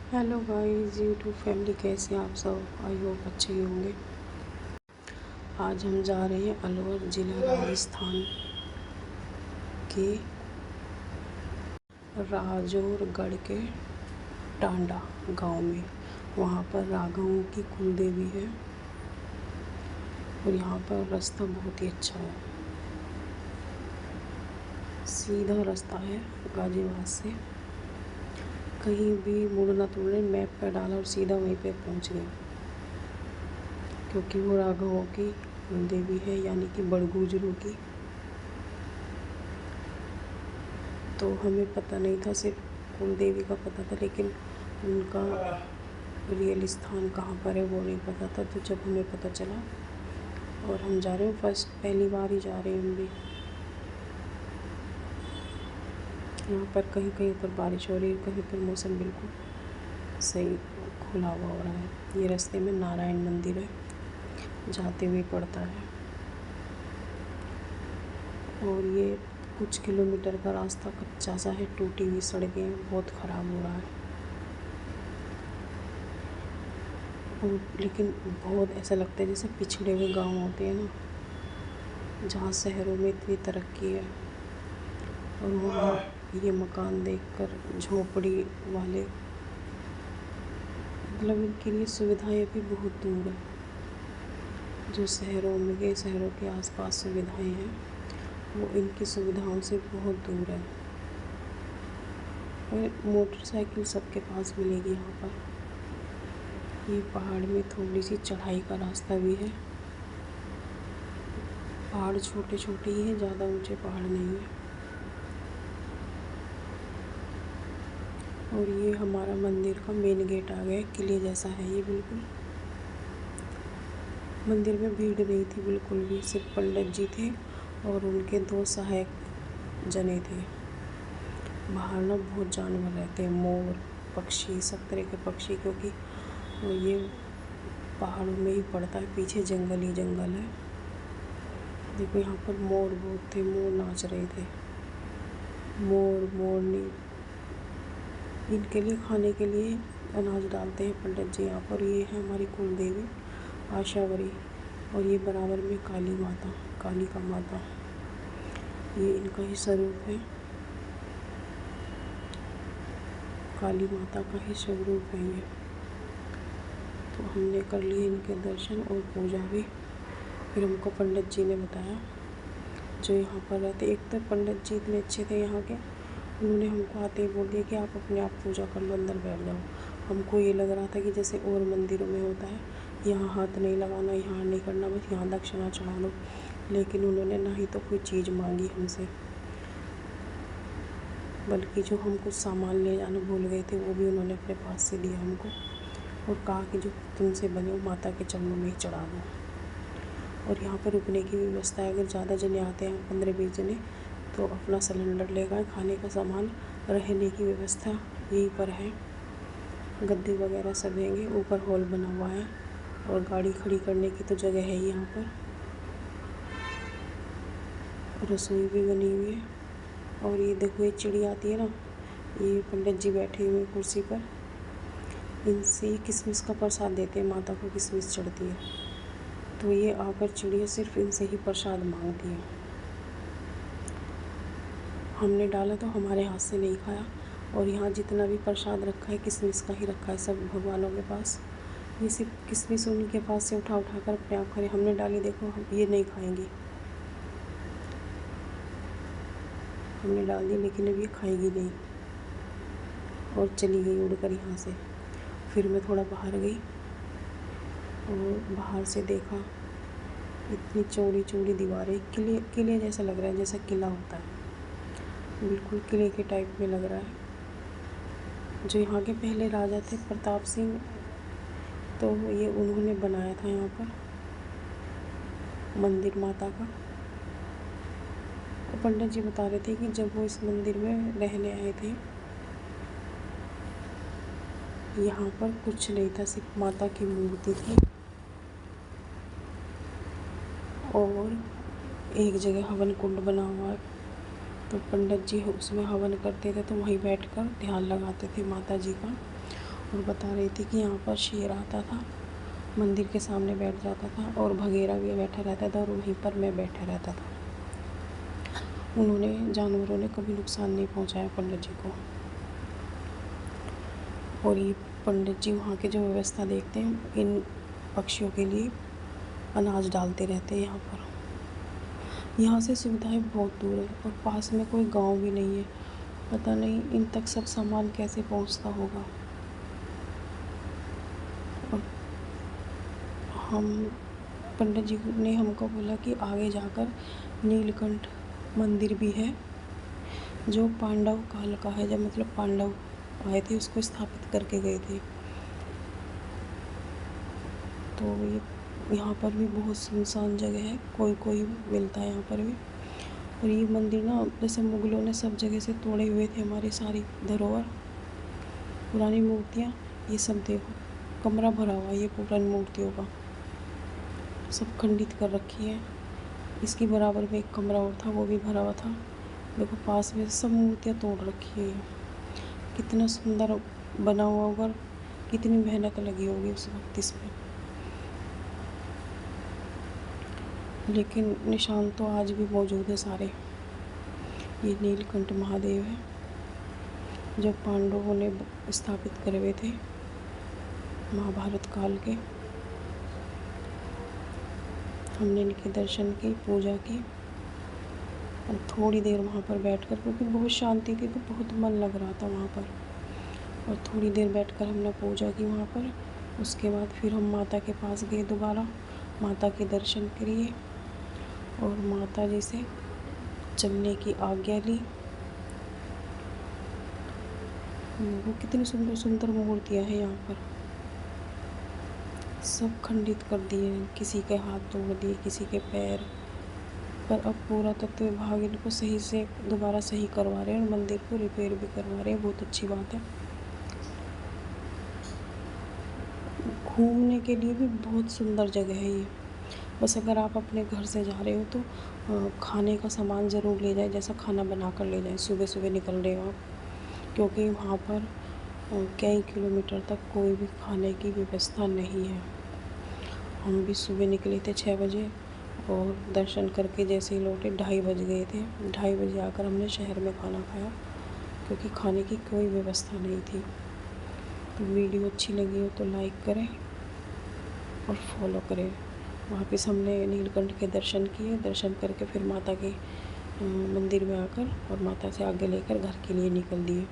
Hello guys, YouTube family, कैसे हैं आप सब। आई होप अच्छे ही होंगे। आज हम जा रहे हैं अलवर ज़िला राजस्थान के राजौरगढ़ के टांडा गांव में। वहां पर राघवों की कुल देवी है और यहाँ पर रास्ता बहुत ही अच्छा है। सीधा रास्ता है गाजियाबाद से। कहीं भी मुड़ना तुड़ने मैप पर डाला और सीधा वहीं पे पहुंच गए, क्योंकि वो राघवों की देवी है, यानी कि बड़गुजरों की। तो हमें पता नहीं था, सिर्फ कुल देवी का पता था, लेकिन उनका रियल स्थान कहाँ पर है वो नहीं पता था। तो जब हमें पता चला और हम जा रहे हैं, पहली बार ही जा रहे हैं हम भी। यहाँ पर कहीं कहीं पर बारिश हो रही है, कहीं पर मौसम बिल्कुल सही खुला हुआ हो रहा है। ये रास्ते में नारायण मंदिर है, जाते हुए पड़ता है। और ये कुछ किलोमीटर का रास्ता कच्चा सा है, टूटी हुई सड़कें, बहुत ख़राब हो रहा है। और लेकिन बहुत ऐसा लगता है जैसे पिछड़े हुए गांव होते हैं ना, जहाँ शहरों में इतनी तरक्की है, और वहाँ ये मकान देखकर झोपड़ी वाले, मतलब इनके लिए सुविधाएं भी बहुत दूर है। जो शहरों के आसपास सुविधाएं हैं, वो इनकी सुविधाओं से बहुत दूर है। और मोटरसाइकिल सबके पास मिलेगी यहाँ पर। ये पहाड़ में थोड़ी सी चढ़ाई का रास्ता भी है। पहाड़ छोटे छोटे ही हैं, ज़्यादा ऊंचे पहाड़ नहीं है। और ये हमारा मंदिर का मेन गेट आ गया, किले जैसा है ये बिल्कुल। मंदिर में भीड़ नहीं थी बिल्कुल भी, सिर्फ पंडित जी थे और उनके 2 सहायक जने थे। बाहर ना बहुत जानवर रहते हैं, मोर, पक्षी, सब तरह के पक्षी, क्योंकि ये पहाड़ों में ही पड़ता है, पीछे जंगल ही जंगल है। देखो यहाँ पर मोर बहुत थे, मोर नाच रहे थे। मोर, मोरनी, इनके लिए खाने के लिए अनाज डालते हैं पंडित जी यहाँ पर। ये है हमारी कुल देवी आशावरी, और ये बराबर में काली माता, काली का माता, ये इनका ही स्वरूप है। काली माता का ही स्वरूप है ये। तो हमने कर लिए इनके दर्शन और पूजा भी। फिर हमको पंडित जी ने बताया, जो यहाँ पर रहते, एक तो पंडित जी इतने अच्छे थे यहाँ के, उन्होंने हमको आते ही बोल दिया कि आप अपने आप पूजा कर लो, अंदर बैठ जाओ। हमको ये लग रहा था कि जैसे और मंदिरों में होता है, यहाँ हाथ नहीं लगाना, यहाँ नहीं करना, बस यहाँ दक्षिणा चढ़ा लो। लेकिन उन्होंने ना ही तो कोई चीज़ मांगी हमसे, बल्कि जो हम कुछ सामान ले जाना भूल गए थे वो भी उन्होंने अपने पास से दिया हमको, और कहा कि जो तुमसे बने वो माता के चरणों में ही चढ़ा दो। और यहाँ पर रुकने की व्यवस्था है, अगर ज़्यादा जने आते हैं, 15-20 जने, तो अपना सिलेंडर ले गए, खाने का सामान, रहने की व्यवस्था यहीं पर है। गद्दे वगैरह सब देंगे, ऊपर हॉल बना हुआ है, और गाड़ी खड़ी करने की तो जगह है ही यहाँ पर। रसोई भी बनी हुई है। और ये देखो, ये चिड़िया आती है ना, ये पंडित जी बैठे हुए कुर्सी पर, इनसे किशमिश का प्रसाद देते हैं, माता को किशमिश चढ़ती है, तो ये आकर चिड़िया सिर्फ इनसे ही प्रसाद मांगती है। हमने डाला तो हमारे हाथ से नहीं खाया, और यहाँ जितना भी प्रसाद रखा है किशमिश का ही रखा है सब भगवानों के पास। ये सिर्फ किशमिश उनके पास से उठा उठा कर अपने आप खा रहे। हमने डाली, देखो हम ये नहीं खाएंगी, हमने डाल दी, लेकिन अब ये खाएगी नहीं, और चली गई उड़कर यहाँ से। फिर मैं थोड़ा बाहर गई और बाहर से देखा, इतनी चौड़ी चौड़ी दीवारें, किले जैसा लग रहा है, जैसा किला होता है, बिल्कुल किले के टाइप में लग रहा है। जो यहाँ के पहले राजा थे प्रताप सिंह, तो ये उन्होंने बनाया था यहाँ पर मंदिर माता का। और पंडित जी बता रहे थे कि जब वो इस मंदिर में रहने आए थे, यहाँ पर कुछ नहीं था, सिर्फ माता की मूर्ति थी, और एक जगह हवन कुंड बना हुआ है। तो पंडित जी उसमें हवन करते थे, तो वहीं बैठकर ध्यान लगाते थे माता जी का। और बता रही थी कि यहाँ पर शेर आता था, मंदिर के सामने बैठ जाता था और भगेरा भी बैठा रहता था और वहीं पर मैं बैठा रहता था। उन्होंने जानवरों ने कभी नुकसान नहीं पहुँचाया पंडित जी को। और ये पंडित जी वहाँ की जो व्यवस्था देखते हैं, इन पक्षियों के लिए अनाज डालते रहते हैं यहाँ पर। यहाँ से सुविधाएं बहुत दूर है और पास में कोई गांव भी नहीं है। पता नहीं इन तक सब सामान कैसे पहुँचता होगा। और हम पंडित जी ने हमको बोला कि आगे जाकर नीलकंठ मंदिर भी है, जो पांडव काल का है, जब मतलब पांडव आए थे उसको स्थापित करके गए थे। तो ये यहाँ पर भी बहुत सुनसान जगह है, कोई कोई मिलता है यहाँ पर भी। और ये मंदिर ना, जैसे मुगलों ने सब जगह से तोड़े हुए थे हमारी सारी धरोहर, पुरानी मूर्तियाँ, ये सब देखो कमरा भरा हुआ है ये पुरानी मूर्तियों का, सब खंडित कर रखी है। इसकी बराबर में एक कमरा और था, वो भी भरा हुआ था। देखो पास में सब मूर्तियाँ तोड़ रखी है। कितना सुंदर बना हुआ होगा, कितनी मेहनत लगी होगी उस वक्त इसमें। लेकिन निशान तो आज भी मौजूद है सारे। ये नीलकंठ महादेव है, जो पांडवों ने स्थापित करे हुए थे महाभारत काल के। हमने इनके दर्शन की, पूजा की और थोड़ी देर वहाँ पर बैठकर, क्योंकि बहुत शांति थी तो बहुत मन लग रहा था वहाँ पर, और थोड़ी देर बैठकर हमने पूजा की वहाँ पर। उसके बाद फिर हम माता के पास गए दोबारा, माता के दर्शन किए और माता जी से चलने की आज्ञा ली। वो कितनी सुंदर सुंदर मूर्तियाँ हैं यहाँ पर, सब खंडित कर दिए, किसी के हाथ तोड़ दिए, किसी के पैर। पर अब पुरातत्व विभाग इनको सही से दोबारा सही करवा रहे हैं और मंदिर को रिपेयर भी करवा रहे हैं, बहुत अच्छी बात है। घूमने के लिए भी बहुत सुंदर जगह है ये। बस अगर आप अपने घर से जा रहे हो तो खाने का सामान ज़रूर ले जाए, जैसा खाना बना कर ले जाए। सुबह सुबह निकल रहे हो आप, क्योंकि वहाँ पर कई किलोमीटर तक कोई भी खाने की व्यवस्था नहीं है। हम भी सुबह निकले थे 6 बजे और दर्शन करके जैसे ही लौटे 2:30 बज गए थे। 2:30 बजे आकर हमने शहर में खाना खाया, क्योंकि खाने की कोई व्यवस्था नहीं थी। तो वीडियो अच्छी लगी हो तो लाइक करें और फॉलो करें। वापस हमने नीलकंठ के दर्शन किए, दर्शन करके फिर माता के मंदिर में आकर और माता से आगे लेकर घर के लिए निकल दिए।